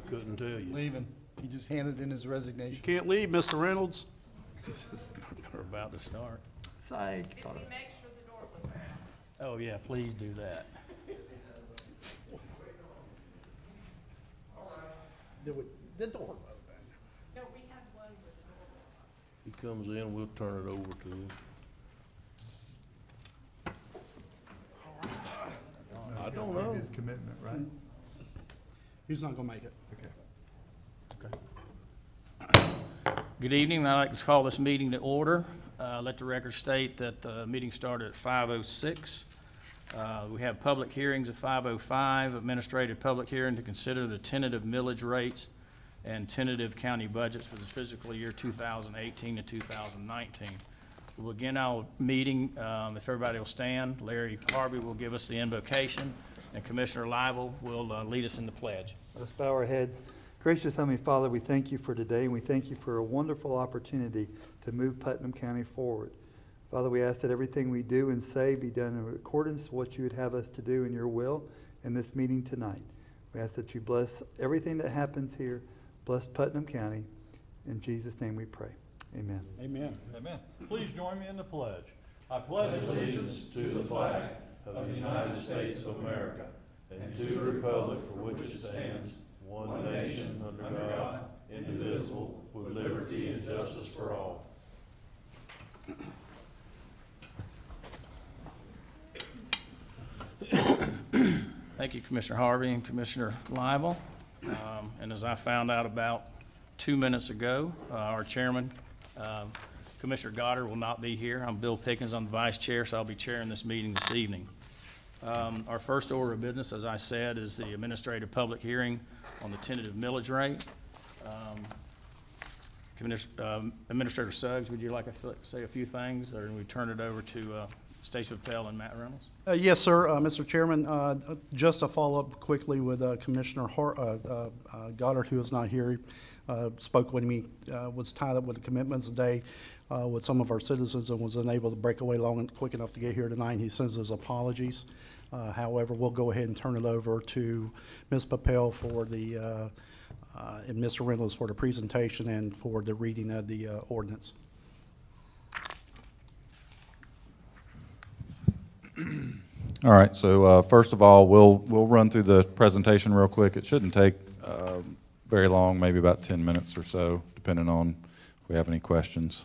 Couldn't tell you. Leaving. He just handed in his resignation. Can't leave, Mr. Reynolds. We're about to start. Thanks. Did we make sure the door was locked? Oh, yeah, please do that. The door open. No, we had one where the door was locked. He comes in, we'll turn it over to him. I don't know. His commitment, right? He's not gonna make it. Okay. Good evening. I'd like to call this meeting to order. Let the record state that the meeting started at 5:06. We have public hearings at 5:05, administrative public hearing to consider the tentative millage rates and tentative county budgets for the fiscal year 2018 to 2019. We'll begin our meeting, if everybody will stand. Larry Harvey will give us the invocation, and Commissioner Lible will lead us in the pledge. Let's bow our heads. Gracious Heavenly Father, we thank you for today, and we thank you for a wonderful opportunity to move Putnam County forward. Father, we ask that everything we do and say be done in accordance with what you would have us to do in your will in this meeting tonight. We ask that you bless everything that happens here. Bless Putnam County. In Jesus' name we pray. Amen. Amen. Amen. Please join me in the pledge. I pledge allegiance to the flag of the United States of America and to the republic for which it stands, one nation under God, indivisible, with liberty and justice for all. Thank you, Commissioner Harvey and Commissioner Lible. And as I found out about 2 minutes ago, our chairman, Commissioner Goddard, will not be here. I'm Bill Pickens, I'm the vice chair, so I'll be chairing this meeting this evening. Our first order of business, as I said, is the administrative public hearing on the tentative millage rate. Administrator Suggs, would you like to say a few things, or we turn it over to Stacey Patel and Matt Reynolds? Yes, sir, Mr. Chairman, just to follow up quickly with Commissioner Goddard, who is not here. Spoke with me, was tied up with the commitments today with some of our citizens and was unable to break away long and quick enough to get here tonight. He sends his apologies. However, we'll go ahead and turn it over to Ms. Papel for the, and Mr. Reynolds for the presentation and for the reading of the ordinance. All right, so first of all, we'll run through the presentation real quick. It shouldn't take very long, maybe about 10 minutes or so, depending on if we have any questions.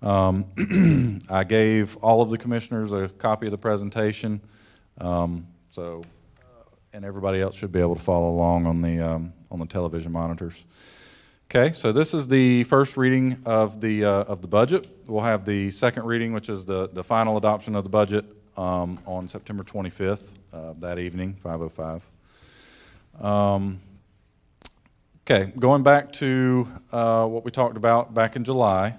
I gave all of the commissioners a copy of the presentation, and everybody else should be able to follow along on the television monitors. Okay, so this is the first reading of the budget. We'll have the second reading, which is the final adoption of the budget, on September 25th, that evening, 5:05. Okay, going back to what we talked about back in July,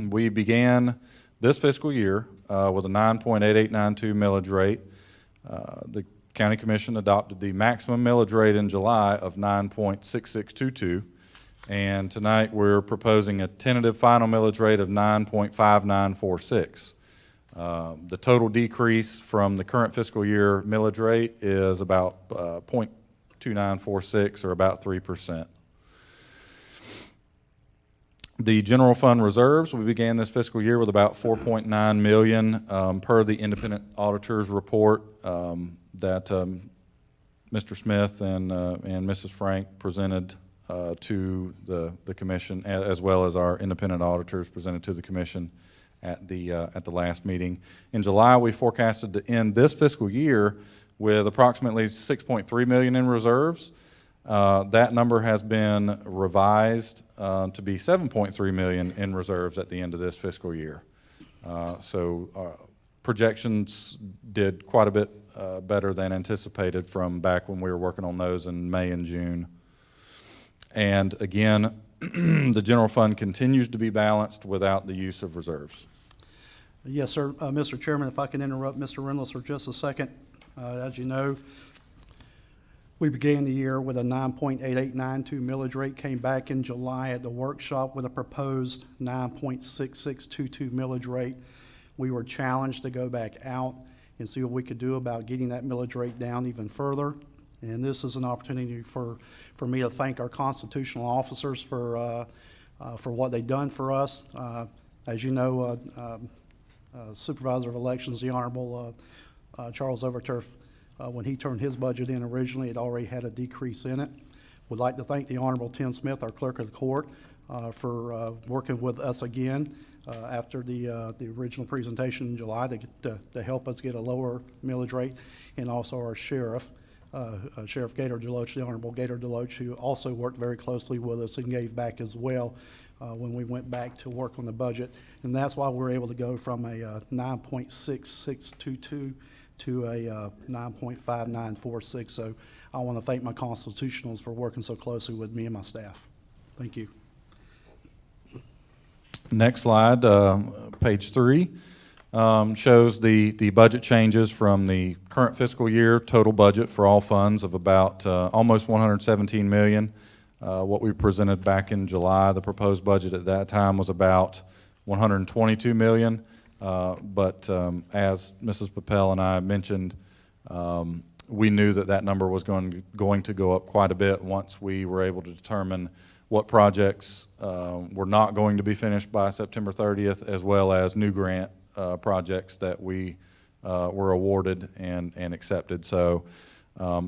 we began this fiscal year with a 9.8892 millage rate. The County Commission adopted the maximum millage rate in July of 9.6622, and tonight we're proposing a tentative final millage rate of 9.5946. The total decrease from the current fiscal year millage rate is about 0.2946, or about 3%. The general fund reserves, we began this fiscal year with about $4.9 million per the independent auditor's report that Mr. Smith and Mrs. Frank presented to the commission, as well as our independent auditors presented to the commission at the last meeting. In July, we forecasted to end this fiscal year with approximately $6.3 million in reserves. That number has been revised to be $7.3 million in reserves at the end of this fiscal year. So projections did quite a bit better than anticipated from back when we were working on those in May and June. And again, the general fund continues to be balanced without the use of reserves. Yes, sir. Mr. Chairman, if I can interrupt Mr. Reynolds for just a second. As you know, we began the year with a 9.8892 millage rate, came back in July at the workshop with a proposed 9.6622 millage rate. We were challenged to go back out and see what we could do about getting that millage rate down even further. And this is an opportunity for me to thank our constitutional officers for what they've done for us. As you know, Supervisor of Elections, the Honorable Charles Overturf, when he turned his budget in originally, it already had a decrease in it. Would like to thank the Honorable Tim Smith, our Clerk of the Court, for working with us again after the original presentation in July to help us get a lower millage rate, and also our Sheriff, Sheriff Gator Deloach, the Honorable Gator Deloach, who also worked very closely with us and gave back as well when we went back to work on the budget. And that's why we're able to go from a 9.6622 to a 9.5946. So I want to thank my constitutionals for working so closely with me and my staff. Thank you. Next slide, page 3, shows the budget changes from the current fiscal year total budget for all funds of about almost $117 million. What we presented back in July, the proposed budget at that time was about $122 million. But as Mrs. Papel and I mentioned, we knew that number was going to go up quite a bit once we were able to determine what projects were not going to be finished by September 30th, as well as new grant projects that we were awarded and accepted. So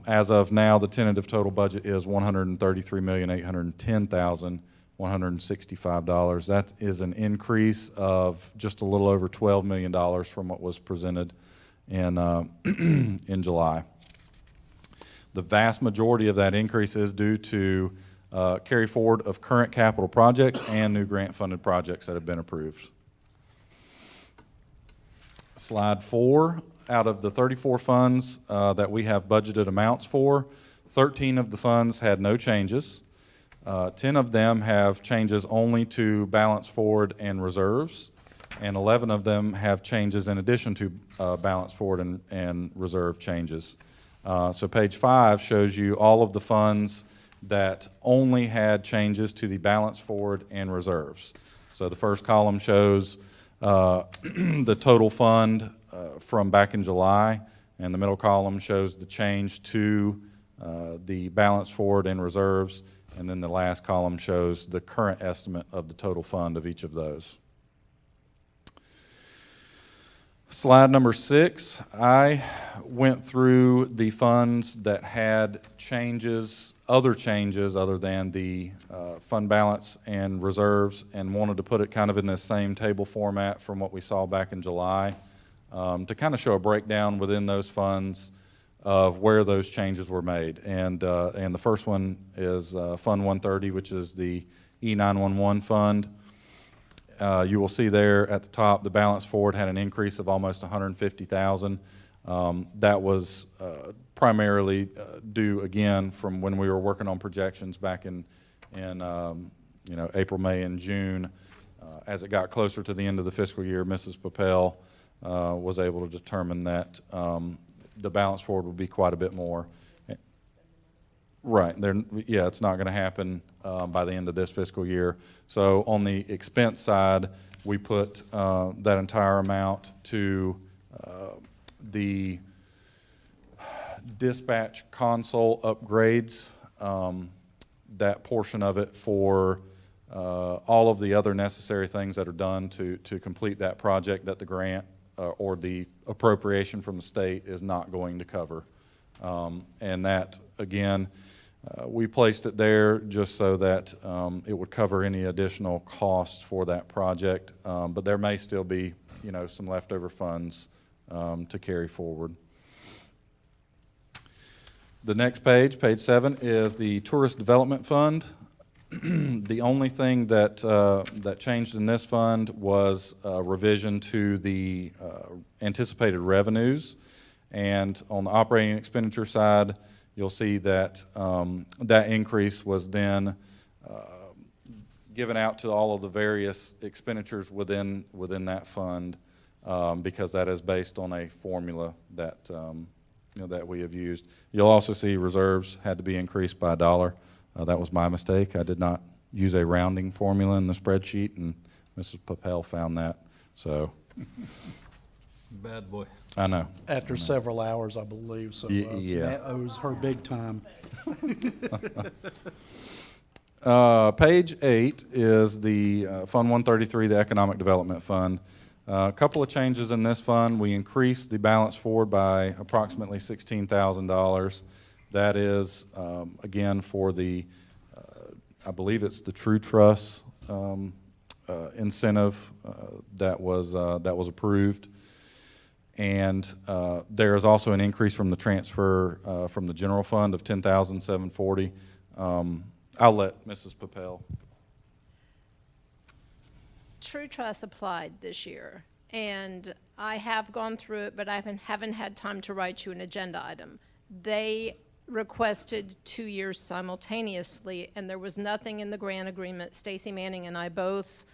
as of now, the tentative total budget is $133,810,165. That is an increase of just a little over $12 million from what was presented in in July. The vast majority of that increase is due to carry forward of current capital projects and new grant-funded projects that have been approved. Slide 4, out of the 34 funds that we have budgeted amounts for, 13 of the funds had no changes. 10 of them have changes only to balance forward and reserves, and 11 of them have changes in addition to balance forward and reserve changes. So page 5 shows you all of the funds that only had changes to the balance forward and reserves. So the first column shows the total fund from back in July, and the middle column shows the change to the balance forward and reserves, and then the last column shows the current estimate of the total fund of each of those. Slide number 6, I went through the funds that had changes, other changes other than the fund balance and reserves, and wanted to put it kind of in this same table format from what we saw back in July to kind of show a breakdown within those funds of where those changes were made. And the first one is Fund 130, which is the E911 fund. You will see there at the top, the balance forward had an increase of almost $150,000. That was primarily due, again, from when we were working on projections back in April, May, and June. As it got closer to the end of the fiscal year, Mrs. Papel was able to determine that the balance forward would be quite a bit more. Right. Yeah, it's not going to happen by the end of this fiscal year. So on the expense side, we put that entire amount to the dispatch console upgrades, that portion of it for all of the other necessary things that are done to complete that project that the grant or the appropriation from the state is not going to cover. And that, again, we placed it there just so that it would cover any additional costs for that project, but there may still be, some leftover funds to carry forward. The next page, page 7, is the Tourist Development Fund. The only thing that changed in this fund was a revision to the anticipated revenues, and on the operating expenditure side, you'll see that that increase was then given out to all of the various expenditures within that fund because that is based on a formula that that we have used. You'll also see reserves had to be increased by $1. That was my mistake. I did not use a rounding formula in the spreadsheet, and Mrs. Papel found that. So Bad boy. I know. After several hours, I believe, so Yeah. Matt owes her big time. Page 8 is the Fund 133, the Economic Development Fund. A couple of changes in this fund. We increased the balance forward by approximately $16,000. That is, again, for the, I believe it's the True Trust incentive that was approved. And there is also an increase from the transfer from the general fund of $10,740. I'll let Mrs. Papel. True Trust applied this year, and I have gone through it, but I haven't had time to write you an agenda item. They requested 2 years simultaneously, and there was nothing in the grant agreement. Stacy Manning and I both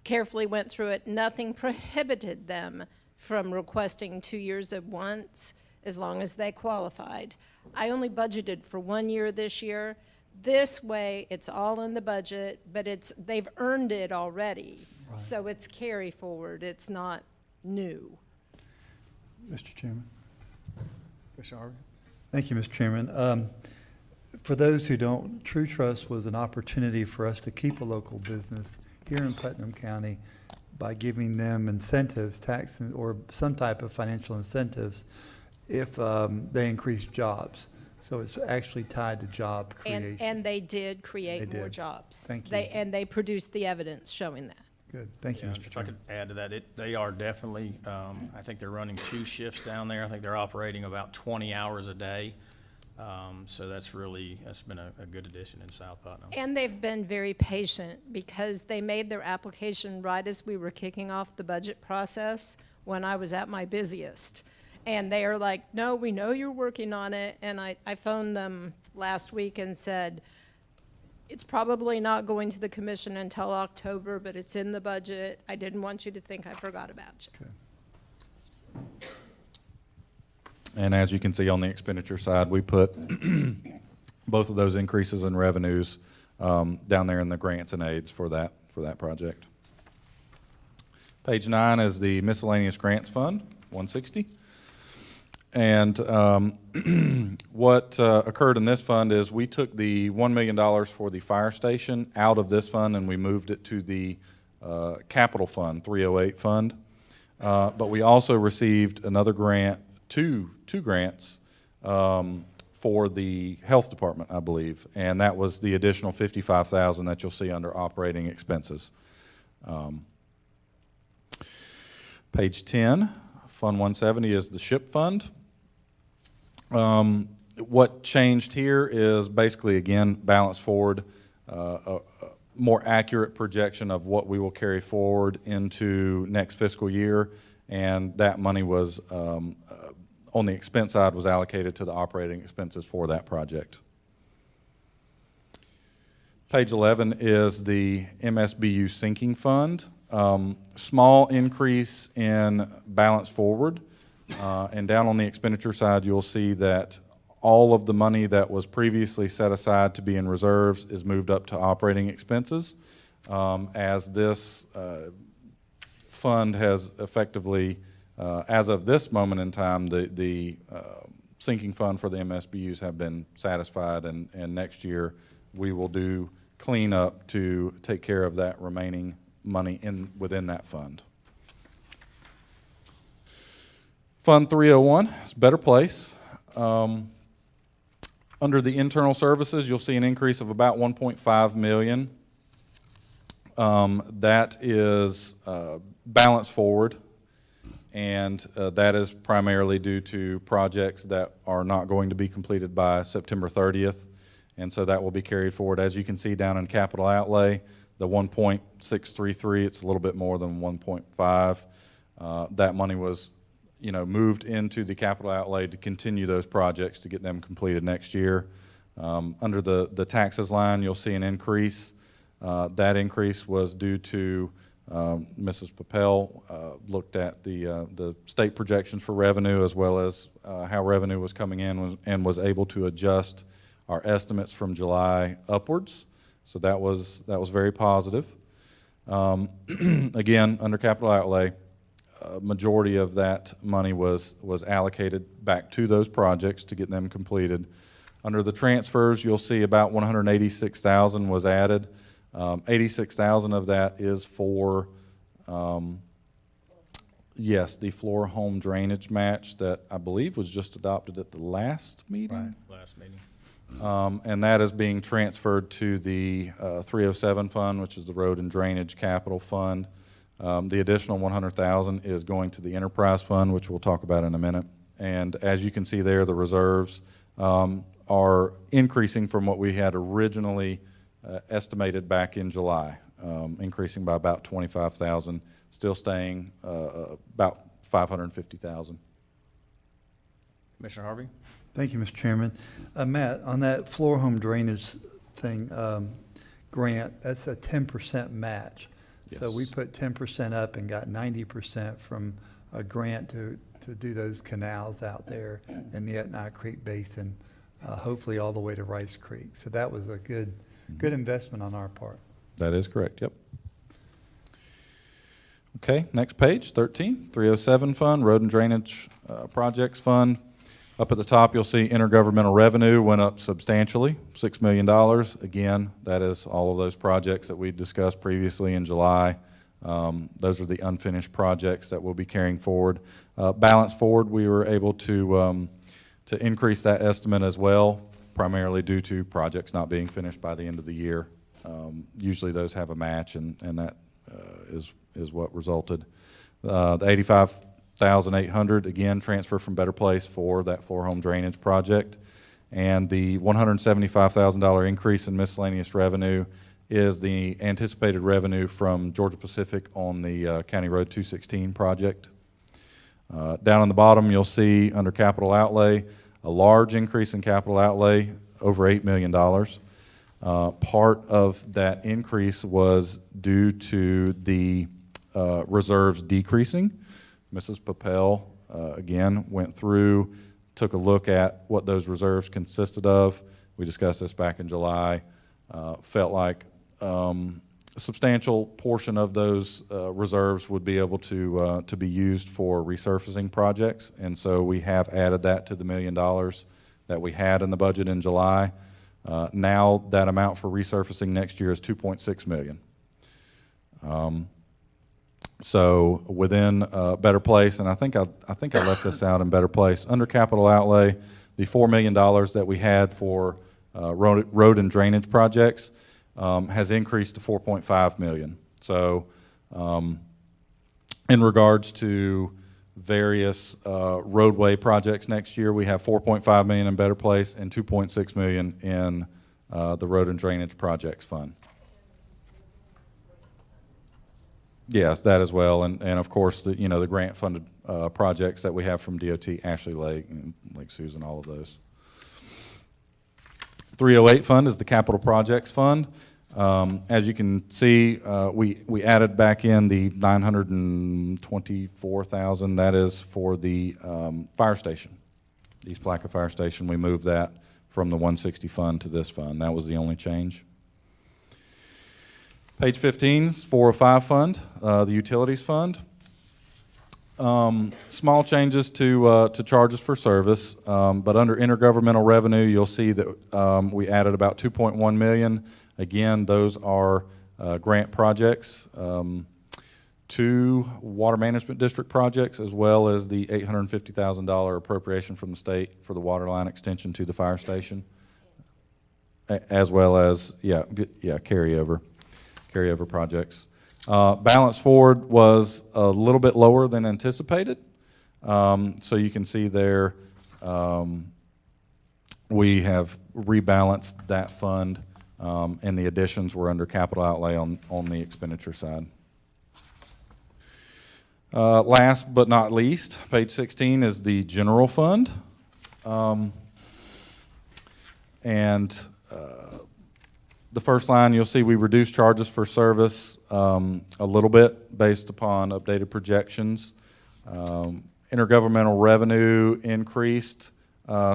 carefully went through it. Nothing prohibited them from requesting 2 years at once, as long as they qualified. I only budgeted for 1 year this year. This way, it's all in the budget, but they've earned it already. Right. So it's carry forward, it's not new. Mr. Chairman. Commissioner Harvey? Thank you, Mr. Chairman. For those who don't, True Trust was an opportunity for us to keep a local business here in Putnam County by giving them incentives, or some type of financial incentives if they increase jobs. So it's actually tied to job creation. And they did create They more did. jobs. Thank you. And they produced the evidence showing that. Good, thank you, Yeah, Mr. if I Chairman. could add to that, they are definitely, I think they're running 2 shifts down there. I think they're operating about 20 hours a day. So that's been a good addition in South Putnam. And they've been very patient, because they made their application right as we were kicking off the budget process when I was at my busiest. And they are like, no, we know you're working on it. And I phoned them last week and said, it's probably not going to the commission until October, but it's in the budget. I didn't want you to think I forgot about you. Okay. And as you can see on the expenditure side, we put both of those increases in revenues down there in the grants and aids for that project. Page 9 is the miscellaneous grants fund, 160. And what occurred in this fund is we took the $1 million for the fire station out of this fund, and we moved it to the capital fund, 308 fund. But we also received another grant, two grants for the health department, I believe, and that was the additional $55,000 that you'll see under operating expenses. Page 10, Fund 170 is the SHIP fund. What changed here is basically, again, balance forward, a more accurate projection of what we will carry forward into next fiscal year, and that money was, on the expense side, was allocated to the operating expenses for that project. Page 11 is the MSBU sinking fund. Small increase in balance forward. And down on the expenditure side, you'll see that all of the money that was previously set aside to be in reserves is moved up to operating expenses, as this fund has effectively, as of this moment in time, the sinking fund for the MSBUs have been satisfied, and next year we will do cleanup to take care of that remaining money within that fund. Fund 301 is Better Place. Under the internal services, you'll see an increase of about $1.5 million. That is balance forward, and that is primarily due to projects that are not going to be completed by September 30th, and so that will be carried forward. As you can see down in capital outlay, the 1.633, it's a little bit more than 1.5. That money was moved into the capital outlay to continue those projects to get them completed next year. Under the taxes line, you'll see an increase. That increase was due to Mrs. Papel looked at the state projections for revenue, as well as how revenue was coming in, and was able to adjust our estimates from July upwards. So that was very positive. Again, under capital outlay, majority of that money was allocated back to those projects to get them completed. Under the transfers, you'll see about 186,000 was added. 86,000 of that is for, yes, the floor home drainage match that I believe was just adopted at the last meeting. Last meeting. And that is being transferred to the 307 fund, which is the road and drainage capital fund. The additional 100,000 is going to the enterprise fund, which we'll talk about in a minute. And as you can see there, the reserves are increasing from what we had originally estimated back in July, increasing by about 25,000, still staying about 550,000. Commissioner Harvey? Thank you, Mr. Chairman. Matt, on that floor home drainage thing, grant, that's a 10% match. So we Yes. put 10% up and got 90% from a grant to do those canals out there in the Etna Creek Basin, hopefully all the way to Rice Creek. So that was a good investment on our part. That is correct, yep. Okay, next page, 13, 307 fund, road and drainage projects fund. Up at the top, you'll see intergovernmental revenue went up substantially, $6 million. Again, that is all of those projects that we discussed previously in July. Those are the unfinished projects that we'll be carrying forward. Balance forward, we were able to increase that estimate as well, primarily due to projects not being finished by the end of the year. Usually those have a match, and that is what resulted. The 85,800 again transfer from Better Place for that floor home drainage project, and the $175,000 increase in miscellaneous revenue is the anticipated revenue from Georgia Pacific on the County Road 216 project. Down on the bottom, you'll see under capital outlay a large increase in capital outlay, over $8 million. Part of that increase was due to the reserves decreasing. Mrs. Papel, again, went through, took a look at what those reserves consisted of. We discussed this back in July. Felt like a substantial portion of those reserves would be able to be used for resurfacing projects, and so we have added that to the $1 million that we had in the budget in July. Now that amount for resurfacing next year is $2.6 million. So within Better Place, and I think I left this out in Better Place, under capital outlay, the $4 million that we had for road and drainage projects has increased to $4.5 million. So in regards to various roadway projects next year, we have $4.5 million in Better Place and $2.6 million in the road and drainage projects fund. Yes, that as well, and of course the the grant funded projects that we have from DOT, Ashley Lake and Lake Susan, all of those. 308 fund is the capital projects fund. As you can see, we added back in the $924,000. That is for the fire station, East Plaquemine Fire Station. We moved that from the 160 fund to this fund. That was the only change. Page 15 is 405 fund, the utilities fund. Small changes to charges for service, but under intergovernmental revenue, you'll see that we added about $2.1 million. Again, those are grant projects, 2 water management district projects, as well as the $850,000 appropriation from the state for the water line extension to the fire station, as well as carryover projects. Balance forward was a little bit lower than anticipated. So you can see there we have rebalanced that fund, and the additions were under capital outlay on the expenditure side. Last but not least, page 16 is the general fund. The first line, you'll see we reduced charges for service a little bit based upon updated projections. Intergovernmental revenue increased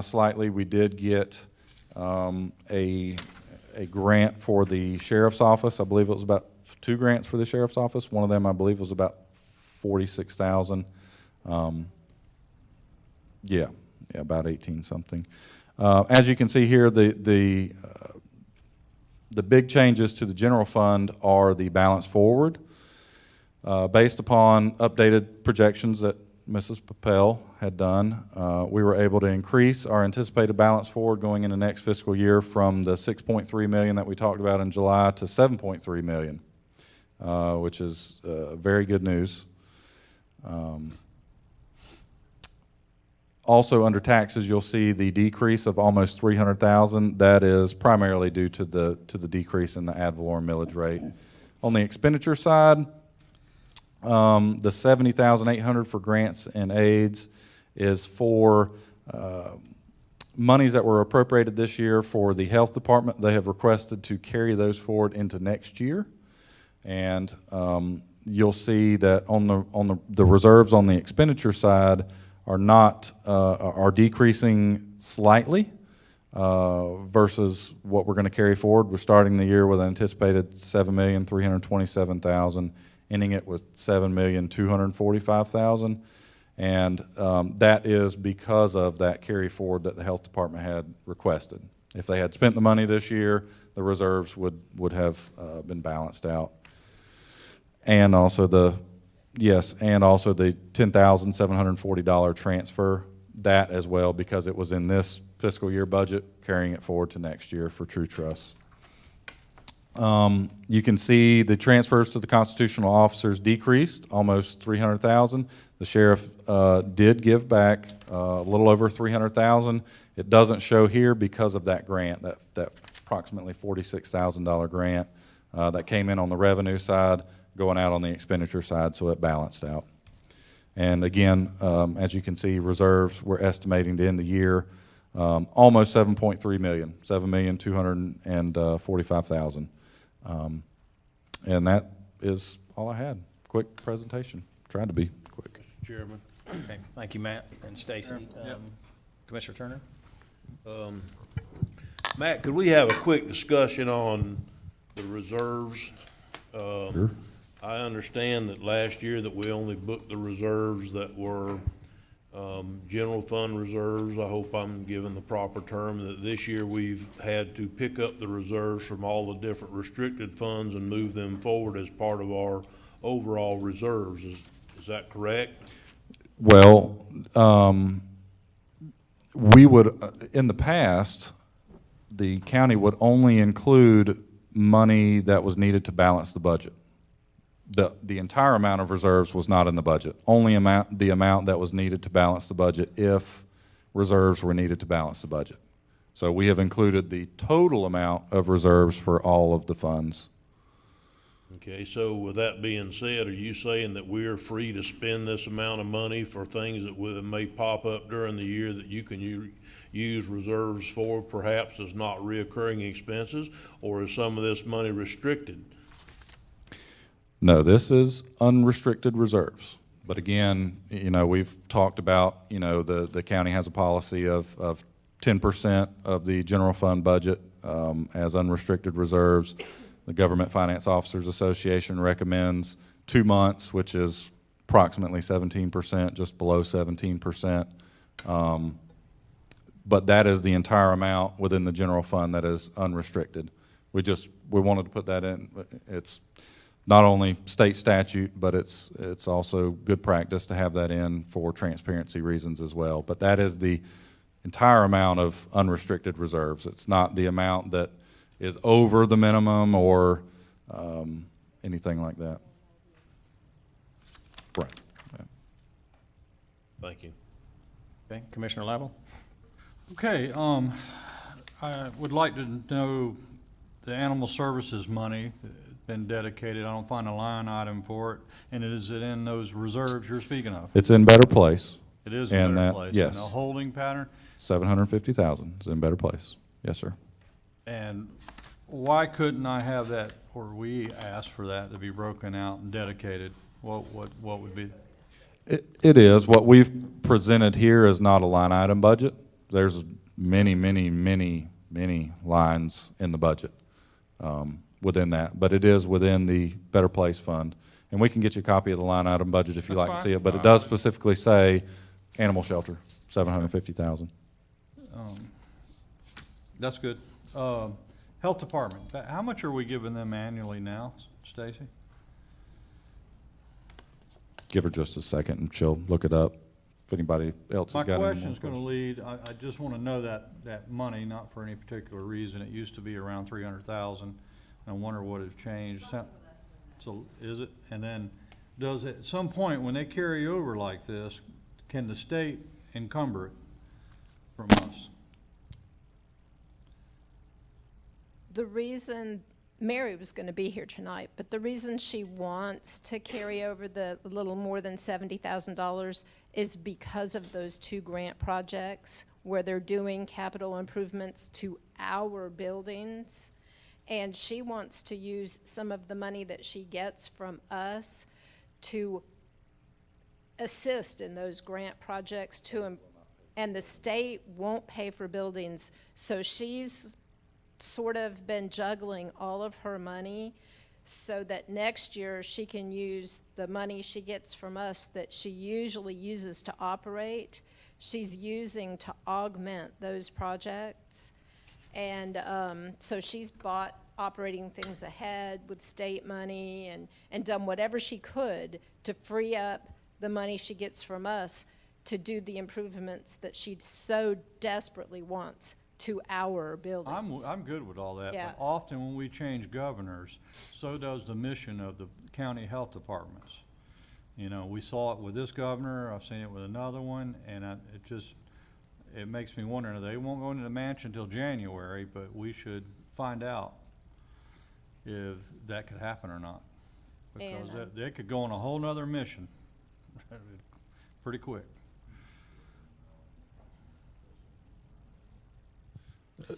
slightly. We did get a grant for the sheriff's office. I believe it was about 2 grants for the sheriff's office. One of them, I believe, was about 46,000. Yeah, about 18 something. As you can see here, the big changes to the general fund are the balance forward. Based upon updated projections that Mrs. Papel had done, we were able to increase our anticipated balance forward going into next fiscal year from the 6.3 million that we talked about in July to 7.3 million, which is very good news. Also, under taxes, you'll see the decrease of almost 300,000. That is primarily due to the decrease in the ad valorem millage rate. On the expenditure side, the 70,800 for grants and aids is for monies that were appropriated this year for the health department. They have requested to carry those forward into next year, and you'll see that on the reserves on the expenditure side are decreasing slightly versus what we're going to carry forward. We're starting the year with an anticipated 7,327,000, ending it with 7,245,000, and that is because of that carry forward that the health department had requested. If they had spent the money this year, the reserves would have been balanced out, and also the $10,740 transfer, that as well, because it was in this fiscal year budget, carrying it forward to next year for True Trust. You can see the transfers to the constitutional officers decreased almost 300,000. The sheriff did give back a little over 300,000. It doesn't show here because of that grant, that approximately $46,000 grant that came in on the revenue side, going out on the expenditure side, so it balanced out. And again, as you can see, reserves, we're estimating to end the year almost 7.3 million, 7,245,000. And that is all I had. Quick presentation. Tried to be quick. Mr. Chairman. Okay, thank you, Matt and Stacy. Commissioner Turner? Matt, could we have a quick discussion on the reserves? Sure. I understand that last year that we only booked the reserves that were general fund reserves. I hope I'm giving the proper term. That this year we've had to pick up the reserves from all the different restricted funds and move them forward as part of our overall reserves. Is that correct? Well, we would, in the past, the county would only include money that was needed to balance the budget. The entire amount of reserves was not in the budget. Only the amount that was needed to balance the budget if reserves were needed to balance the budget. So we have included the total amount of reserves for all of the funds. Okay, so with that being said, are you saying that we're free to spend this amount of money for things that may pop up during the year that you can use reserves for, perhaps as not reoccurring expenses, or is some of this money restricted? No, this is unrestricted reserves. But again, we've talked about, the county has a policy of 10% of the general fund budget as unrestricted reserves. The Government Finance Officers Association recommends 2 months, which is approximately 17%, just below 17%. But that is the entire amount within the general fund that is unrestricted. We wanted to put that in. It's not only state statute, but it's also good practice to have that in for transparency reasons as well. But that is the entire amount of unrestricted reserves. It's not the amount that is over the minimum or anything like that. Right. Yeah. Thank you. Okay, Commissioner Lible? Okay, I would like to know the animal services money that's been dedicated. I don't find a line item for it. And is it in those reserves you're speaking of? It's in Better Place. It is in And Better that- Place? yes. In a holding pattern? 750,000 is in Better Place. Yes, sir. And why couldn't I have that, or we ask for that to be broken out and dedicated? What would be? It is. What we've presented here is not a line item budget. There's many, many, many, many lines in the budget within that, but it is within the Better Place Fund. And we can get you a copy of the line item budget if you'd That's like to fine. see it, but it does specifically say animal shelter, 750,000. That's good. Health Department, how much are we giving them annually now, Stacy? Give her just a second and she'll look it up. If anybody else My has got any more question's gonna questions. lead, I just wanna know that money, not for any particular reason. It used to be around 300,000. I wonder what has changed. So, is it? And then, does it, at some point, when they carry over like this, can the state encumber it from us? The reason, Mary was going to be here tonight, but the reason she wants to carry over the little more than $70,000 is because of those 2 grant projects where they're doing capital improvements to our buildings. And she wants to use some of the money that she gets from us to assist in those grant projects to, and the state won't pay for buildings. So she's sort of been juggling all of her money so that next year she can use the money she gets from us that she usually uses to operate. She's using to augment those projects. And so she's bought operating things ahead with state money and done whatever she could to free up the money she gets from us to do the improvements that she so desperately wants to our buildings. I'm good with all that, Yeah. but often when we change governors, so does the mission of the county health departments. You know, we saw it with this governor, I've seen it with another one, and it makes me wonder, they won't go into the mansion until January, but we should find out if that could happen or not. Because And, they could go on a whole nother mission pretty quick.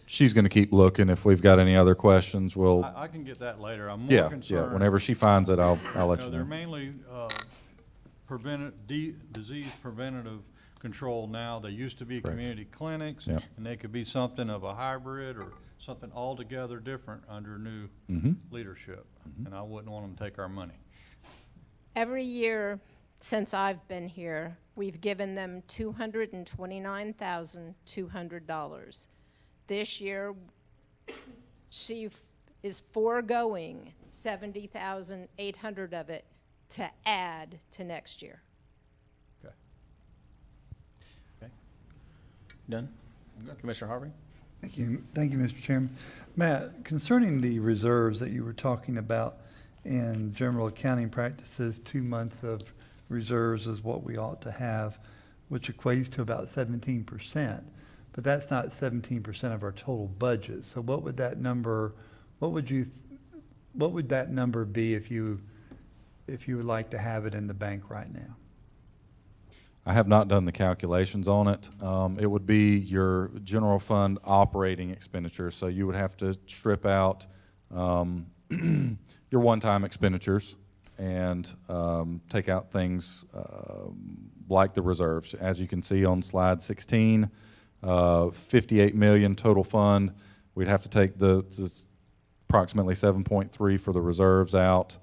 She's gonna keep looking. If we've got any other questions, we'll, I can get that later. I'm more yeah, concerned. whenever she finds it, I'll let you They're know. mainly disease preventative control now. They used to be Correct. community clinics, Yep. and they could be something of a hybrid or something altogether different under new leadership. And I wouldn't want them to take our money. Every year since I've been here, we've given them $229,200. This year, she is foregoing 70,800 of it to add to next year. Okay. Done? Commissioner Harvey? Thank you, Mr. Chairman. Matt, concerning the reserves that you were talking about in general accounting practices, 2 months of reserves is what we ought to have, which equates to about 17%. But that's not 17% of our total budget. So what would that number be if you would like to have it in the bank right now? I have not done the calculations on it. It would be your general fund operating expenditures, so you would have to strip out your one-time expenditures and take out things like the reserves. As you can see on slide 16, 58 million total fund. We'd have to take the approximately 7.3 for the reserves out.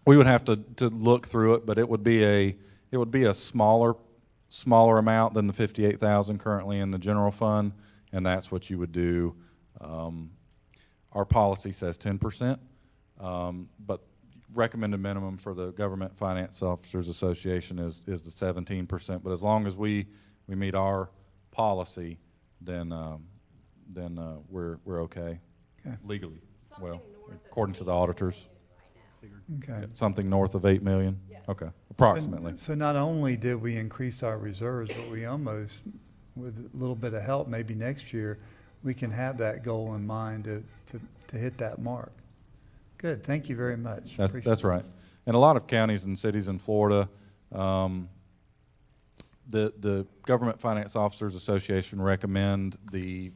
We would have to look through it, but it would be a smaller amount than the 58,000 currently in the general fund, and that's what you would do. Our policy says 10%, but recommended minimum for the Government Finance Officers Association is the 17%. But as long as we meet our policy, then we're okay Okay. legally. Well, according to the auditors. Okay. Something north of 8 million? Okay, approximately. So not only did we increase our reserves, but we almost, with a little bit of help, maybe next year, we can have that goal in mind to hit that mark. Good, thank you very much. That's Appreciate right. And a lot of counties and cities in Florida, the Government Finance Officers Association recommend the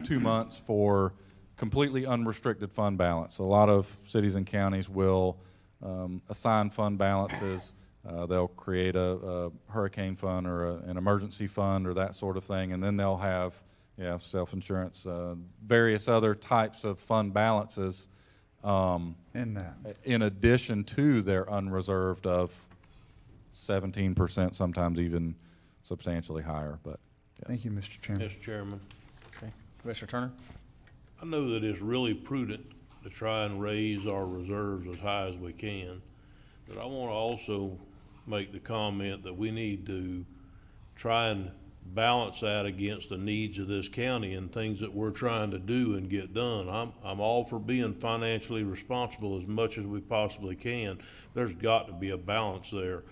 2 months for completely unrestricted fund balance. A lot of cities and counties will assign fund balances. They'll create a hurricane fund or an emergency fund or that sort of thing, and then they'll have self-insurance, various other types of fund balances. In that. in addition to their unreserved of 17%, sometimes even substantially higher, but yes. Thank you, Mr. Chairman. Mr. Chairman, Okay. Commissioner Turner? I know that it's really prudent to try and raise our reserves as high as we can, but I want to also make the comment that we need to try and balance that against the needs of this county and things that we're trying to do and get done. I'm all for being financially responsible as much as we possibly can. There's got to be a balance there.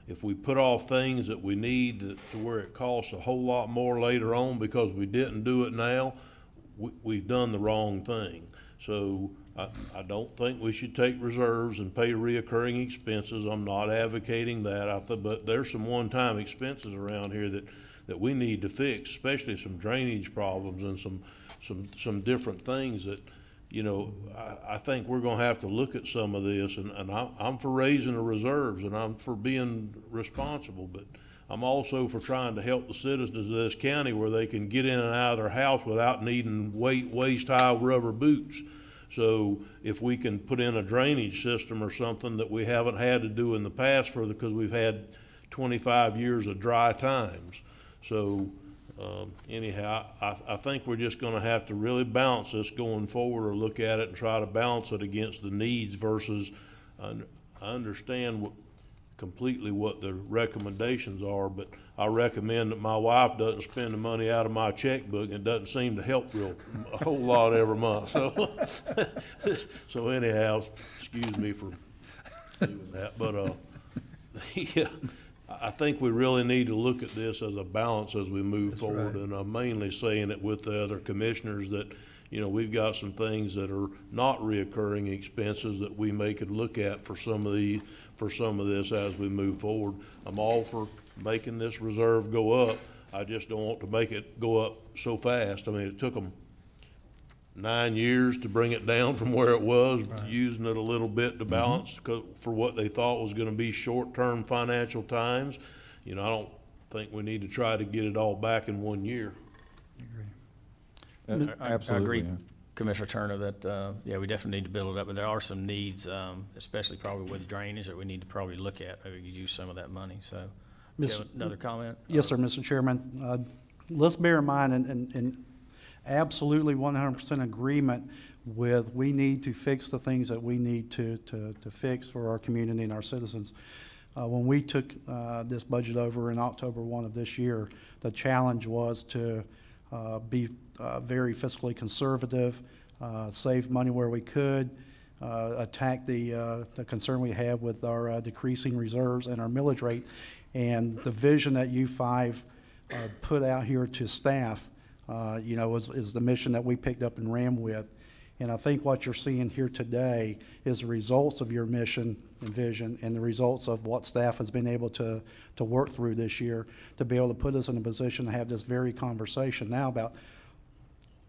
If we put off things that we need to where it costs a whole lot more later on because we didn't do it now, we've done the wrong thing. So I don't think we should take reserves and pay reoccurring expenses. I'm not advocating that. But there's some one-time expenses around here that we need to fix, especially some drainage problems and some different things that, you know, I think we're gonna have to look at some of this, and I'm for raising the reserves, and I'm for being responsible, but I'm also for trying to help the citizens of this county where they can get in and out of their house without needing waist-high rubber boots. So if we can put in a drainage system or something that we haven't had to do in the past because we've had 25 years of dry times. So anyhow, I think we're just gonna have to really balance this going forward, or look at it and try to balance it against the needs versus, I understand completely what the recommendations are, but I recommend that my wife doesn't spend the money out of my checkbook, and it doesn't seem to help a whole lot every month, so. So anyhow, excuse me for doing that, but, yeah, I think we really need to look at this as a balance as we move forward, right. and I'm mainly saying it with the other commissioners that, you know, we've got some things that are not reoccurring expenses that we may could look at for some of this as we move forward. I'm all for making this reserve go up. I just don't want to make it go up so fast. I mean, it took them 9 years to bring it down from where it was, using it a little bit to balance for what they thought was gonna be short-term financial times. You know, I don't think we need to try to get it all back in 1 year. I Absolutely. agree, Yeah. Commissioner Turner, that, yeah, we definitely need to build it up, but there are some needs, especially probably with drainage, that we need to probably look at. Maybe we could use some of that money, so. You Miss- have another comment? Yes, sir, Mr. Chairman. Let's bear in mind and absolutely 100% agreement with, we need to fix the things that we need to fix for our community and our citizens. When we took this budget over in October 1 of this year, the challenge was to be very fiscally conservative, save money where we could, attack the concern we have with our decreasing reserves and our millage rate. And the vision that you five put out here to staff, you know, is the mission that we picked up and ran with. And I think what you're seeing here today is the results of your mission and vision, and the results of what staff has been able to work through this year to be able to put us in a position to have this very conversation now about,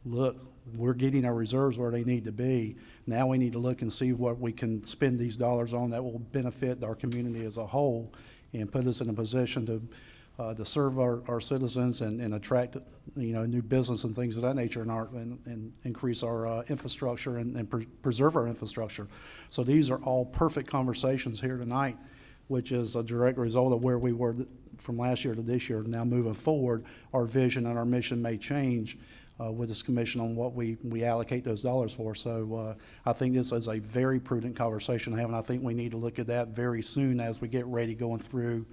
look, we're getting our reserves where they need to be. Now we need to look and see what we can spend these dollars on that will benefit our community as a whole and put us in a position to serve our citizens and attract, you know, new business and things of that nature, and increase our infrastructure and preserve our infrastructure. So these are all perfect conversations here tonight, which is a direct result of where we were from last year to this year. Now moving forward, our vision and our mission may change with this commission on what we allocate those dollars for. So I think this is a very prudent conversation to have, and I think we need to look at that very soon as we get ready going through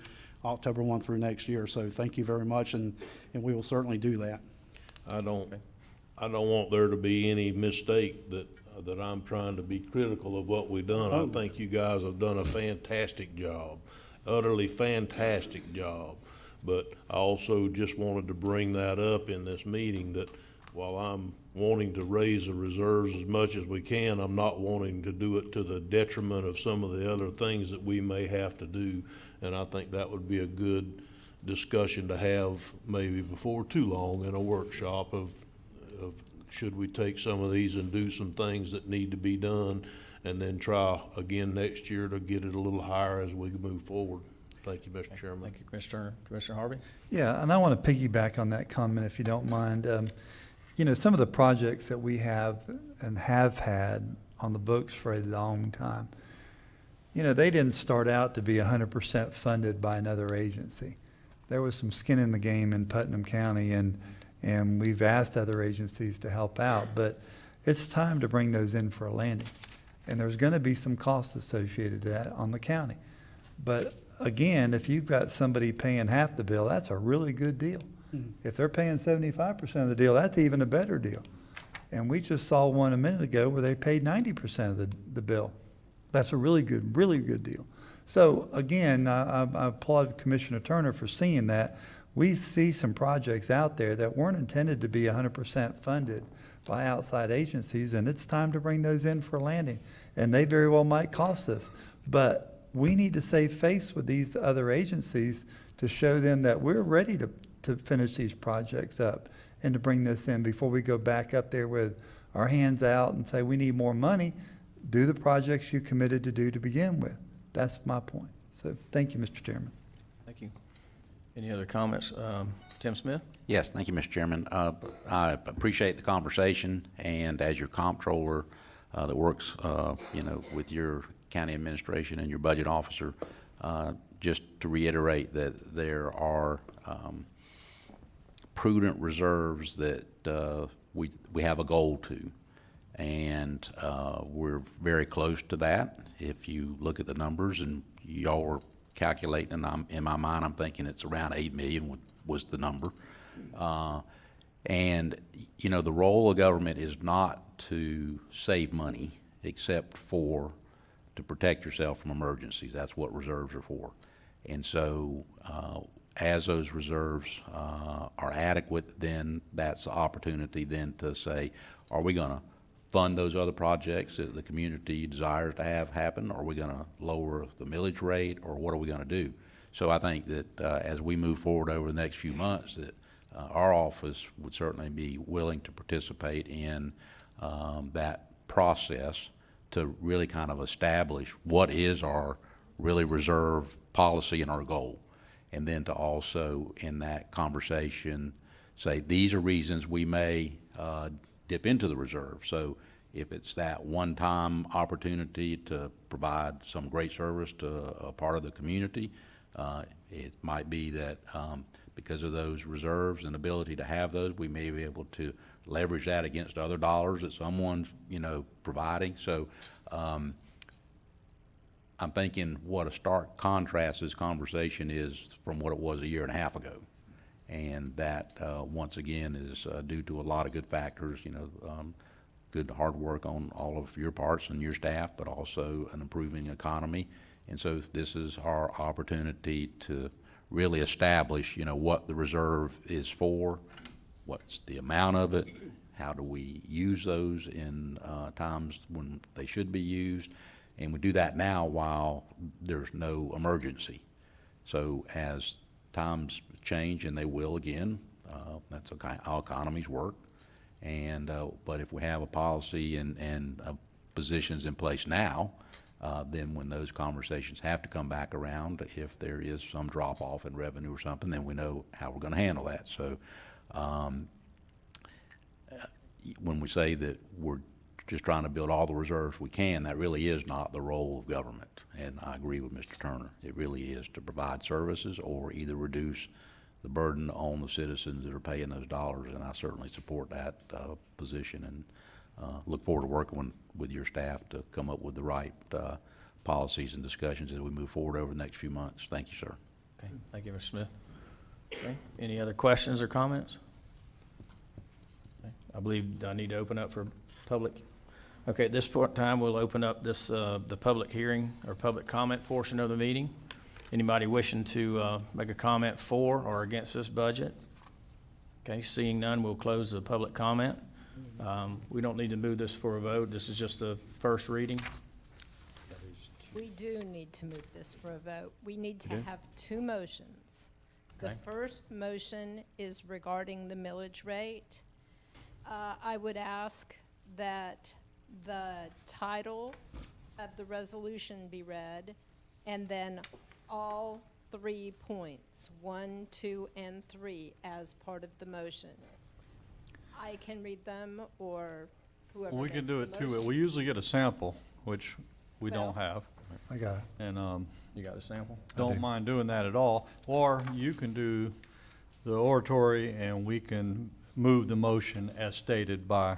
October 1 through next year. So thank you very much, and we will certainly do that. I don't want there to be any mistake that I'm trying to be critical of what we've done. I think you guys have done a fantastic job, utterly fantastic job. But I also just wanted to bring that up in this meeting, that while I'm wanting to raise the reserves as much as we can, I'm not wanting to do it to the detriment of some of the other things that we may have to do. And I think that would be a good discussion to have maybe before too long in a workshop of should we take some of these and do some things that need to be done, and then try again next year to get it a little higher as we move forward. Thank you, Mr. Chairman. Thank you, Commissioner Turner. Commissioner Harvey? Yeah, and I want to piggyback on that comment, if you don't mind. You know, some of the projects that we have and have had on the books for a long time. You know, they didn't start out to be 100% funded by another agency. There was some skin in the game in Putnam County, and we've asked other agencies to help out, but it's time to bring those in for a landing. And there's going to be some costs associated to that on the county. But again, if you've got somebody paying half the bill, that's a really good deal. If they're paying 75% of the deal, that's even a better deal. And we just saw one a minute ago where they paid 90% of the bill. That's a really good deal. So again, I applaud Commissioner Turner for seeing that. We see some projects out there that weren't intended to be 100% funded by outside agencies, and it's time to bring those in for landing. And they very well might cost us. But we need to save face with these other agencies to show them that we're ready to finish these projects up and to bring this in before we go back up there with our hands out and say, we need more money. Do the projects you committed to do to begin with. That's my point. So thank you, Mr. Chairman. Thank you. Any other comments? Tim Smith? Yes, thank you, Mr. Chairman. I appreciate the conversation, and as your comptroller that works, with your county administration and your budget officer, just to reiterate that there are prudent reserves that we have a goal to, and we're very close to that. If you look at the numbers, and y'all were calculating, and in my mind, I'm thinking it's around 8 million was the number. And the role of government is not to save money, except for to protect yourself from emergencies. That's what reserves are for. And so as those reserves are adequate, then that's the opportunity then to say, are we going to fund those other projects that the community desires to have happen? Are we going to lower the millage rate, or what are we going to do? So I think that as we move forward over the next few months, that our office would certainly be willing to participate in that process to really kind of establish what is our really reserve policy and our goal. And then to also, in that conversation, say, these are reasons we may dip into the reserve. So if it's that one-time opportunity to provide some great service to a part of the community, it might be that because of those reserves and ability to have those, we may be able to leverage that against other dollars that someone's providing. So I'm thinking what a stark contrast this conversation is from what it was a year and a half ago. And that, once again, is due to a lot of good factors, good hard work on all of your parts and your staff, but also an improving economy. And so this is our opportunity to really establish, what the reserve is for, what's the amount of it, how do we use those in times when they should be used. And we do that now while there's no emergency. So as times change, and they will again, that's how economies work. And but if we have a policy and positions in place now, then when those conversations have to come back around, if there is some drop off in revenue or something, then we know how we're going to handle that. So when we say that we're just trying to build all the reserves we can, that really is not the role of government. And I agree with Mr. Turner. It really is to provide services or either reduce the burden on the citizens that are paying those dollars. And I certainly support that position, and look forward to working with your staff to come up with the right policies and discussions as we move forward over the next few months. Thank you, sir. Okay, thank you, Mr. Smith. Okay. Any other questions or comments? Okay. I believe I need to open up for public. Okay, at this point in time, we'll open up this, the public hearing or public comment portion of the meeting. Anybody wishing to make a comment for or against this budget? Okay, seeing none, we'll close the public comment. We don't need to move this for a vote. This is just the first reading. We do need to move this for a vote. We need to do? have two motions. The Okay. first motion is regarding the millage rate. I would ask that the title of the resolution be read, and then all 3 points, 1, 2, and 3, as part of the motion. I can read them, or whoever We can makes do the it too. motion. We usually get a sample, which we don't Well- have. I got it. And, You got a sample? don't mind doing that at all. Or you can do the oratory and we can move the motion as stated by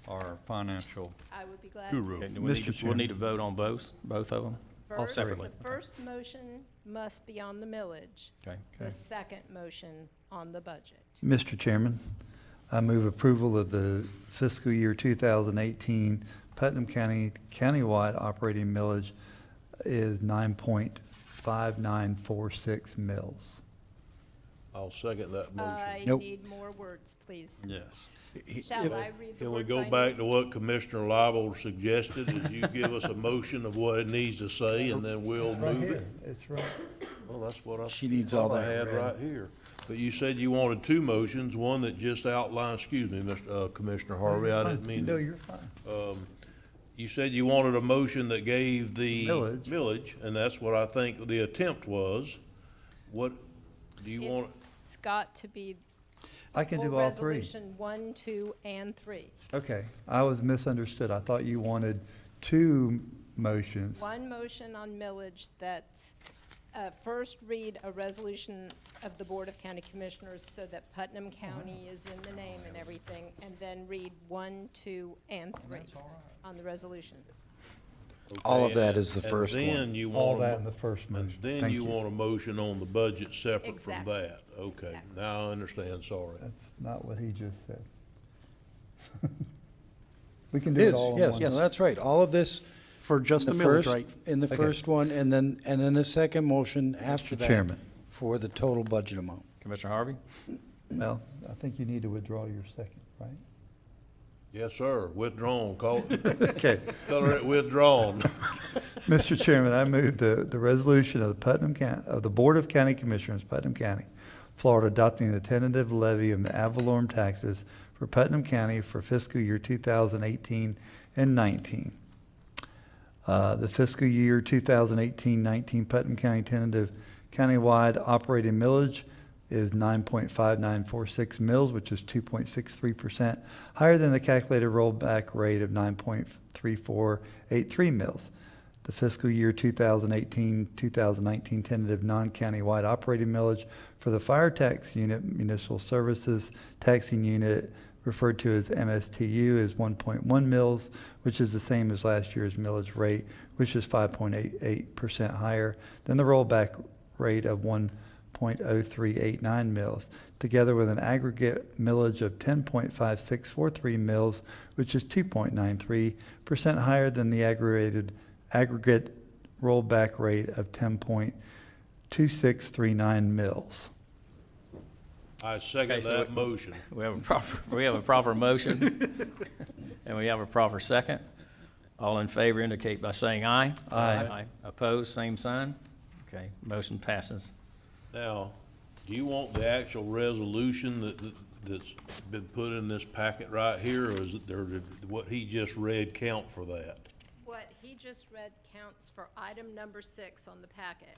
our financial I would be glad guru. to. Okay, do we need Mr. to- we'll need to vote on both of them? First, separately. the first motion must be on the millage. Okay. The second motion on the budget. Mr. Chairman, I move approval of the fiscal year 2018 Putnam County countywide operating millage is 9.5946 mils. I'll second that motion. I Nope. need more words, please. Yes. Shall I read the Can we words go I back need? to what Commissioner Lible suggested, is you give us a motion of what it needs to say, and then we'll move it? It's right. Well, that's what I. She needs all I that had read. right here. But you said you wanted two motions, one that just outlined, excuse me, Mr. Commissioner Harvey, I didn't mean No, to. you're fine. You said you wanted a motion that gave the Millage. millage, and that's what I think the attempt was. What, do you want? It's got to be I can full do all three. resolution 1, 2, and 3. Okay, I was misunderstood. I thought you wanted two motions. One motion on millage that's, first read a resolution of the Board of County Commissioners so that Putnam County is in the name and everything, and then read 1, 2, and 3 on the resolution. All of Okay, that is the first And one. then you All want, that in the first and motion. then Thank you want a motion on the budget separate from Exactly. that. Okay, Exactly. now I understand, sorry. That's not what he just said. We can It do it is, all in yes, one. no, that's right. All of this. For just the in millage first- rate. In the Okay. first one, and then the second motion after Mr. that. Chairman. For the total budget amount. Commissioner Harvey? Well, I think you need to withdraw your second, right? Yes, sir, withdrawn, call, Okay. color it withdrawn. Mr. Chairman, I move the resolution of the Putnam County, of the Board of County Commissioners, Putnam County, Florida, adopting the tentative levy of ad valorem taxes for Putnam County for fiscal year 2018 and 19. The fiscal year 2018-19 Putnam County tentative countywide operating millage is 9.5946 mils, which is 2.63% higher than the calculated rollback rate of 9.3483 mils. The fiscal year 2018-2019 tentative non-countywide operating millage for the fire tax unit, municipal services taxing unit, referred to as MSTU, is 1.1 mils, which is the same as last year's millage rate, which is 5.88% higher than the rollback rate of 1.0389 mils, together with an aggregate millage of 10.5643 mils, which is 2.93% higher than the aggregate rollback rate of 10.2639 mils. I second Okay, so that motion. We have a proper motion, and we have a proper second. All in favor indicate by saying aye. Aye. Opposed, same sign. Okay, motion passes. Now, do you want the actual resolution that's been put in this packet right here, or is it, or did what he just read count for that? What he just read counts for item number 6 on the packet.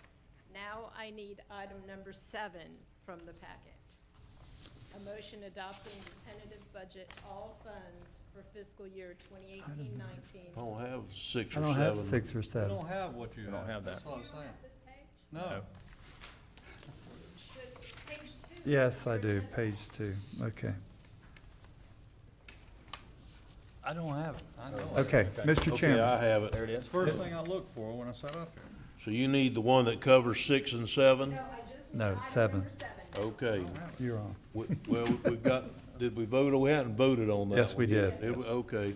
Now I need item number 7 from the packet. A motion adopting the tentative budget, all funds for fiscal year 2018-19. I don't have 6 I or don't 7. have 6 or We 7. don't have what you We have. don't have that. That's what I'm saying. This page? No. Should, page 2? Yes, I do, page 2, okay. I don't have it. I know it. Okay, Mr. Okay, Chairman. I have it. There it is. First thing I look for when I sat up here. So you need the one that covers 6 and 7? No, I just need No, item 7. number 7. Okay. You're on. Well, we've got, did we vote? We hadn't voted on that. Yes, we one yet. did. Okay.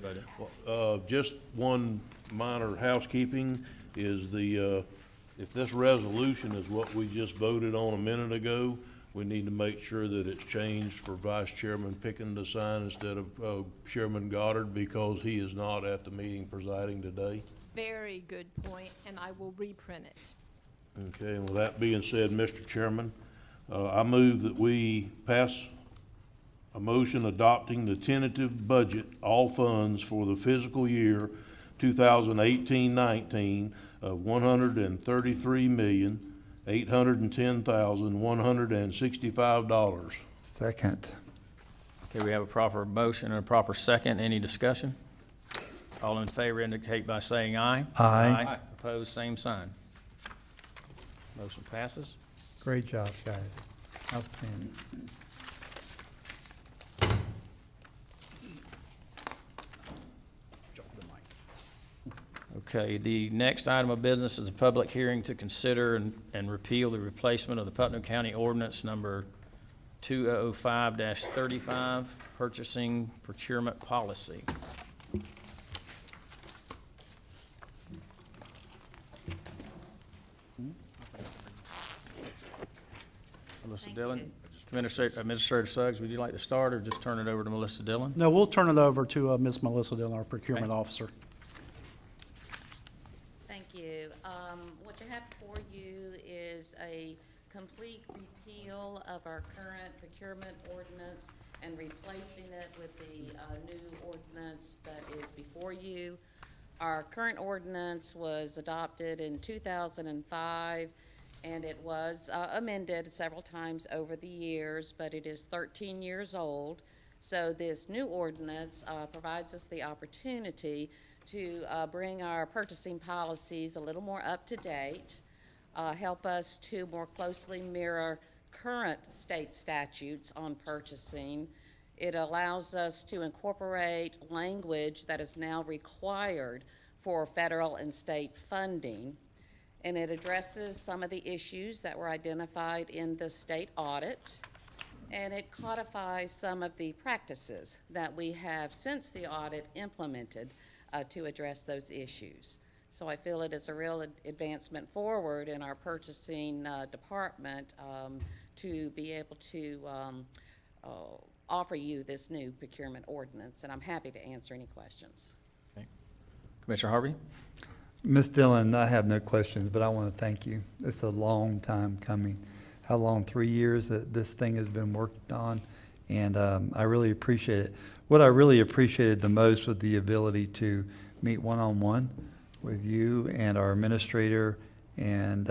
Just one minor housekeeping is if this resolution is what we just voted on a minute ago, we need to make sure that it's changed for Vice Chairman Picken to sign instead of Chairman Goddard, because he is not at the meeting presiding today. Very good point, and I will reprint it. Okay, and with that being said, Mr. Chairman, I move that we pass a motion adopting the tentative budget, all funds for the fiscal year 2018-19 of $133,810,165. Second. Okay, we have a proper motion and a proper second. Any discussion? All in favor indicate by saying aye. Aye. Opposed, same sign. Motion passes. Great job, guys. Outstanding. Okay, the next item of business is a public hearing to consider and repeal the replacement of the Putnam County Ordinance Number 2005-35, Purchasing Procurement Policy. Melissa Dillon, Administrator Suggs, would you like to start or just turn it over to Melissa Dillon? No, we'll turn it over to Ms. Melissa Dillon, our procurement officer. Thank you. What you have before you is a complete repeal of our current procurement ordinance and replacing it with the new ordinance that is before you. Our current ordinance was adopted in 2005, and it was amended several times over the years, but it is 13 years old. So this new ordinance provides us the opportunity to bring our purchasing policies a little more up to date, help us to more closely mirror current state statutes on purchasing. It allows us to incorporate language that is now required for federal and state funding. And it addresses some of the issues that were identified in the state audit. And it codifies some of the practices that we have since the audit implemented to address those issues. So I feel it is a real advancement forward in our purchasing department to be able to offer you this new procurement ordinance, and I'm happy to answer any questions. Commissioner Harvey? Ms. Dillon, I have no questions, but I want to thank you. It's a long time coming. How long? 3 years that this thing has been worked on, and I really appreciate it. What I really appreciated the most was the ability to meet one-on-one with you and our administrator and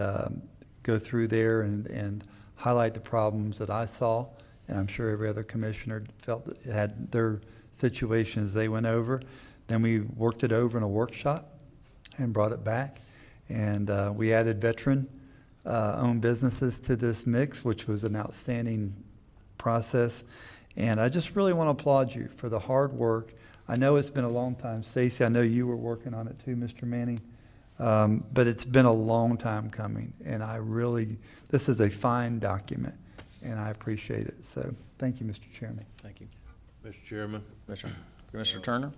go through there and highlight the problems that I saw, and I'm sure every other commissioner felt that had their situations they went over. Then we worked it over in a workshop and brought it back, and we added veteran-owned businesses to this mix, which was an outstanding process. And I just really want to applaud you for the hard work. I know it's been a long time. Stacy, I know you were working on it too, Mr. Manning. But it's been a long time coming, and this is a fine document, and I appreciate it. So thank you, Mr. Chairman. Thank you. Mr. Chairman, Commissioner Turner?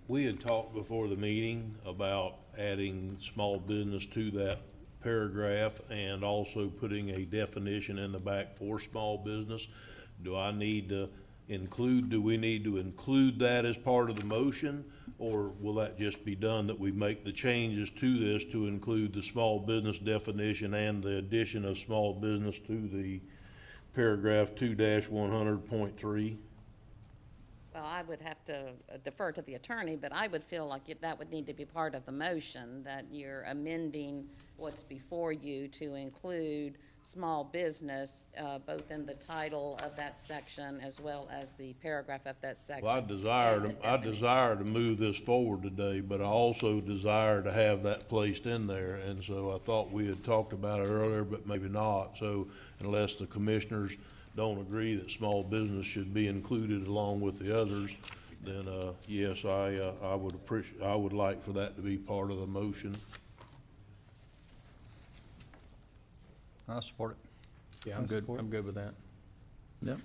we had talked before the meeting about adding small business to that paragraph and also putting a definition in the back for small business. Do we need to include that as part of the motion, or will that just be done that we make the changes to this to include the small business definition and the addition of small business to the paragraph 2-100.3? Well, I would have to defer to the attorney, but I would feel like that would need to be part of the motion, that you're amending what's before you to include small business, both in the title of that section as well as the paragraph of that section. Well, I desire to move this forward today, but I also desire to have that placed in there, and so I thought we had talked about it earlier, but maybe not. So unless the commissioners don't agree that small business should be included along with the others, then yes, I would like for that to be part of the motion. I support it. Yeah, I'm good with that. Yep.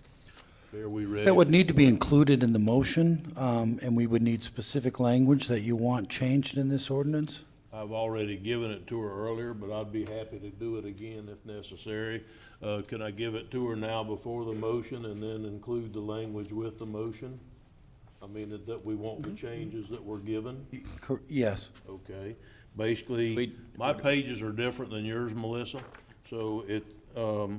Are we ready? That would need to be included in the motion, and we would need specific language that you want changed in this ordinance. I've already given it to her earlier, but I'd be happy to do it again if necessary. Can I give it to her now before the motion and then include the language with the motion? I mean, that we want the changes that were given? Yes. Okay. Basically, my pages are different than yours, Melissa. So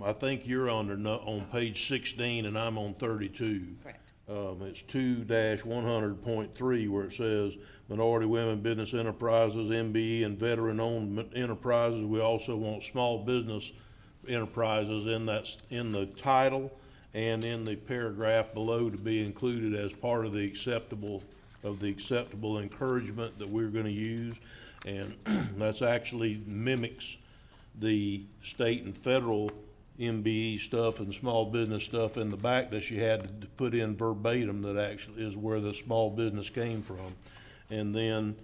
I think you're on page 16 and I'm on 32. Correct. It's 2-100.3 where it says minority women business enterprises, MBE, and veteran-owned enterprises. We also want small business enterprises in the title and in the paragraph below to be included as part of the acceptable encouragement that we're gonna use. And that's actually mimics the state and federal MBE stuff and small business stuff in the back that she had to put in verbatim, that actually is where the small business came from. And then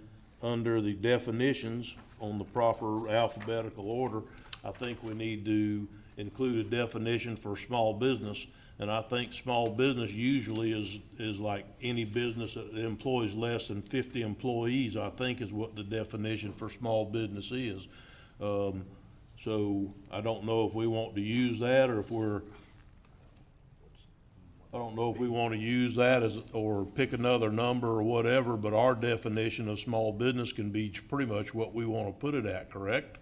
under the definitions on the proper alphabetical order, I think we need to include a definition for small business. And I think small business usually is like any business that employs less than 50 employees, I think is what the definition for small business is. So I don't know if we want to use that, or if I don't know if we want to use that as, or pick another number or whatever, but our definition of small business can be pretty much what we want to put it at, correct?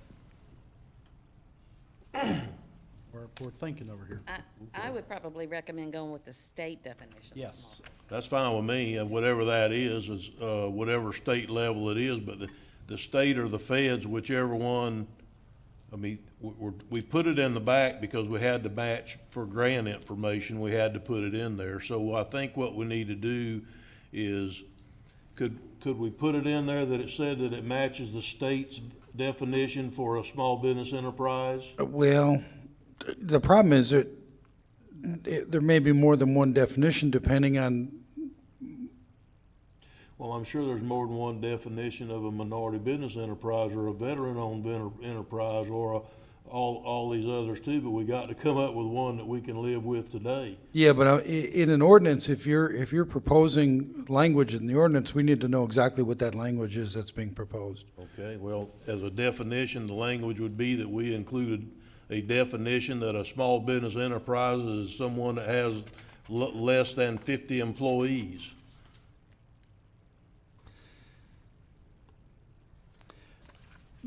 We're thinking over here. I would probably recommend going with the state definition. of Yes. small business. That's fine with me, whatever that is whatever state level it is, but the state or the feds, whichever one, I mean, we put it in the back because we had to match for grant information, we had to put it in there. So I think what we need to do is, could we put it in there that it said that it matches the state's definition for a small business enterprise? Well, the problem is that there may be more than one definition depending on, Well, I'm sure there's more than one definition of a minority business enterprise or a veteran-owned enterprise or all these others too, but we got to come up with one that we can live with today. yeah, but in an ordinance, if you're proposing language in the ordinance, we need to know exactly what that language is that's being proposed. Okay, well, as a definition, the language would be that we included a definition that a small business enterprise is someone that has less than 50 employees.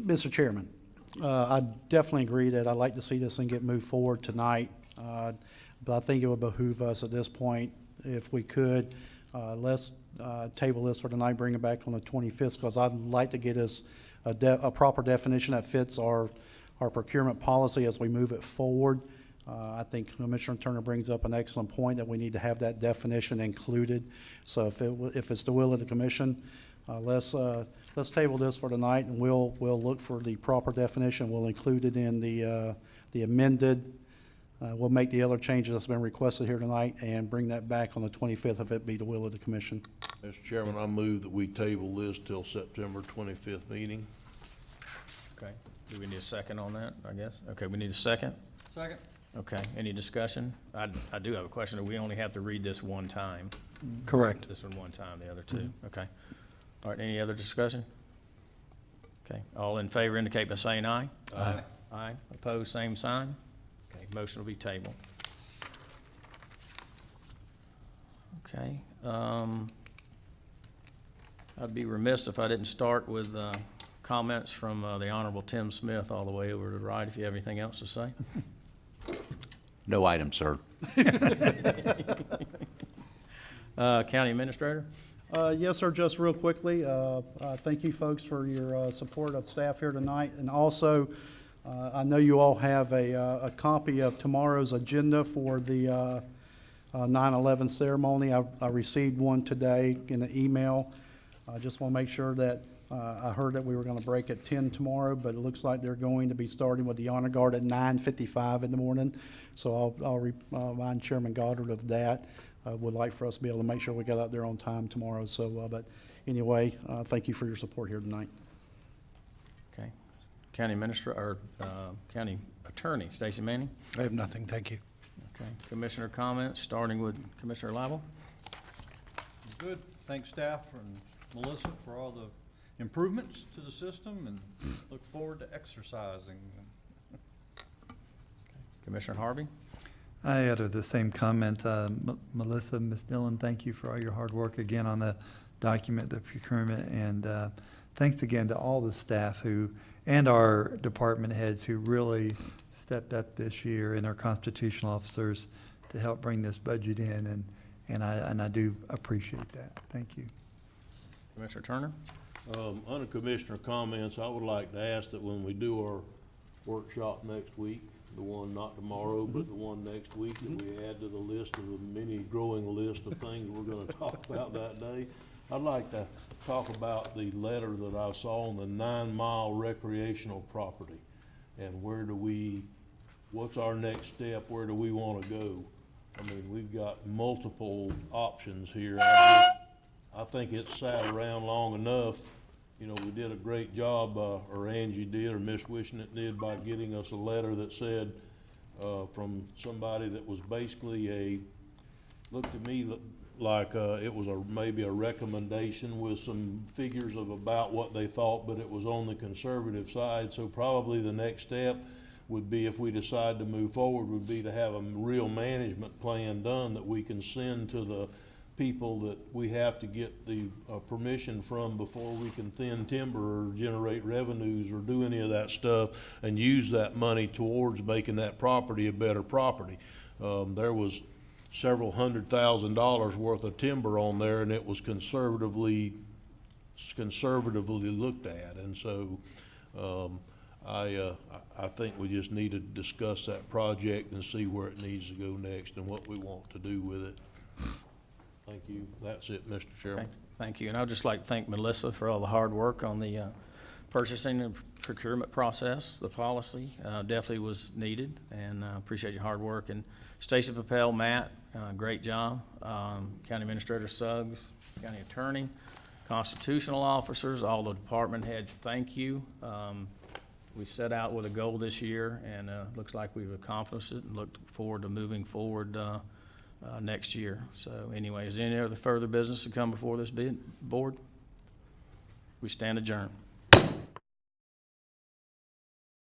Mr. Chairman, I definitely agree that I'd like to see this thing get moved forward tonight. But I think it would behoove us at this point, if we could, let's table this for tonight, bring it back on the 25th, because I'd like to get us a proper definition that fits our procurement policy as we move it forward. I think Commissioner Turner brings up an excellent point that we need to have that definition included. So if it's the will of the commission, let's table this for tonight, and we'll look for the proper definition. We'll include it in the amended. We'll make the other changes that's been requested here tonight and bring that back on the 25th if it be the will of the commission. Mr. Chairman, I move that we table this till September 25th meeting. Okay, do we need a second on that, I guess? Okay, we need a second? Second. Okay, any discussion? I do have a question. We only have to read this one time. Correct. This one time, the other two. Okay. All right, any other discussion? Okay, all in favor indicate by saying aye. Aye. Aye, opposed, same sign. Okay, motion will be tabled. Okay, I'd be remiss if I didn't start with comments from the Honorable Tim Smith all the way over to the right, if you have anything else to say. No item, sir. County Administrator? Yes, sir, just real quickly, thank you folks for your support of staff here tonight. And also, I know you all have a copy of tomorrow's agenda for the 9/11 ceremony. I received one today in an email. I just want to make sure that, I heard that we were going to break at 10 tomorrow, but it looks like they're going to be starting with the honor guard at 9:55 in the morning. So I'll remind Chairman Goddard of that. Would like for us to be able to make sure we get out there on time tomorrow. So, but anyway, thank you for your support here tonight. Okay. County Administrator, or County Attorney, Stacy Manning? I have nothing, thank you. Okay. Commissioner comments, starting with Commissioner Lible? Good. Thank staff and Melissa for all the improvements to the system, and look forward to exercising. Commissioner Harvey? I utter the same comment. Melissa, Ms. Dillon, thank you for all your hard work again on the document, the procurement, and thanks again to all the staff and our department heads who really stepped up this year, and our constitutional officers to help bring this budget in, and I do appreciate that. Thank you. Commissioner Turner? Under Commissioner comments, I would like to ask that when we do our workshop next week, the one not tomorrow, but the one next week that we add to the list of the many growing list of things we're gonna talk about that day. I'd like to talk about the letter that I saw on the 9-mile recreational property. And what's our next step? Where do we wanna go? I mean, we've got multiple options here. I think it's sat around long enough. You know, we did a great job, or Angie did, or Miss Wishnet did, by getting us a letter that said, from somebody that was basically looked to me like, it was maybe a recommendation with some figures of about what they thought, but it was on the conservative side. So probably the next step would be, if we decide to move forward, would be to have a real management plan done that we can send to the people that we have to get the permission from before we can thin timber or generate revenues or do any of that stuff, and use that money towards making that property a better property. There was several $100,000 worth of timber on there, and it was conservatively looked at. And so I think we just need to discuss that project and see where it needs to go next and what we want to do with it. Thank you. That's it, Mr. Chairman. Thank you. And I'd just like to thank Melissa for all the hard work on the purchasing and procurement process. The policy definitely was needed, and appreciate your hard work. And Stacy Papel, Matt, great job. County Administrator Suggs, County Attorney, constitutional officers, all the department heads, thank you. We set out with a goal this year, and looks like we've accomplished it, and look forward to moving forward next year. So anyway, is there any other further business to come before this board? We stand adjourned.